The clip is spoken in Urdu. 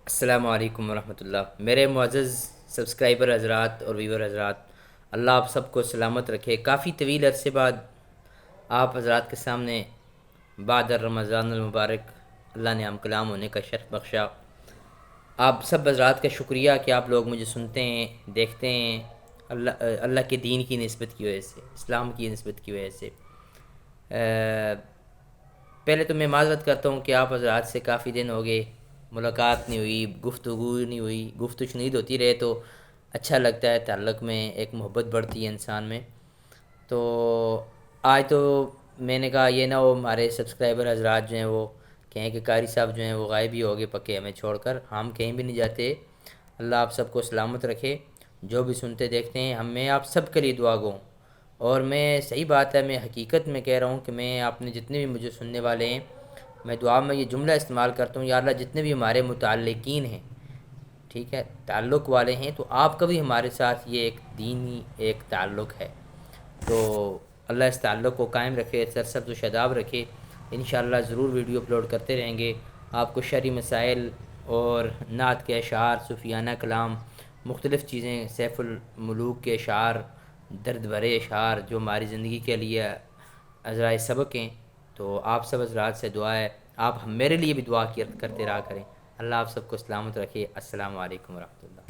السلام علیکم ورحمۃ اللہ، میرے معزز سبسکرائبر حضرات اور ویور حضرات، اللہ آپ سب کو سلامت رکھے۔ کافی طویل عرصے بعد آپ حضرات کے سامنے بعد رمضان المبارک اللہ نے ہم کلام ہونے کا شرف بخشا۔ آپ سب حضرات کا شکریہ کہ آپ لوگ مجھے سنتے ہیں، دیکھتے ہیں، اللہ کے دین کی نسبت کی وجہ سے، اسلام کی نسبت کی وجہ سے۔ پہلے تو میں معذرت کرتا ہوں کہ آپ حضرات سے کافی دن ہو گئے ملاقات نہیں ہوئی، گفتگو نہیں ہوئی، گفت و شنید ہوتی رہے تو اچھا لگتا ہے، تعلق میں ایک محبت بڑھتی ہے انسان میں۔ تو آج تو میں نے کہا یہ نہ ہو ہمارے سبسکرائبر حضرات جو ہیں وہ کہیں کہ قاری صاحب جو ہیں وہ غائب ہی ہو گئے پکے ہمیں چھوڑ کر۔ ہم کہیں بھی نہیں جاتے، اللہ آپ سب کو سلامت رکھے۔ جو بھی سنتے دیکھتے ہیں، میں آپ سب کے لیے دعا گو ہوں۔ اور میں صحیح بات ہے، میں حقیقت میں کہہ رہا ہوں کہ میں آپ نے جتنے بھی مجھے سننے والے ہیں، میں دعا میں یہ جملہ استعمال کرتا ہوں، یا اللہ جتنے بھی ہمارے متعلقین ہیں، ٹھیک ہے، تعلق والے ہیں، تو آپ کا بھی ہمارے ساتھ یہ ایک دینی ایک تعلق ہے، تو اللہ اس تعلق کو قائم رکھے، سرسبز و شاداب رکھے۔ انشاءاللہ ضرور ویڈیو اپلوڈ کرتے رہیں گے، آپ کو شرعی مسائل اور نعت کے اشعار، صوفیانہ کلام، مختلف چیزیں، سیف الملوک کے اشعار، درد بھرے اشعار جو ہماری زندگی کے لیے عذرائے سبق ہیں، تو آپ سب حضرات سے دعا ہے آپ میرے لیے بھی دعا کرتے رہا کریں۔ اللہ آپ سب کو سلامت رکھے۔ السلام علیکم ورحمۃ اللہ۔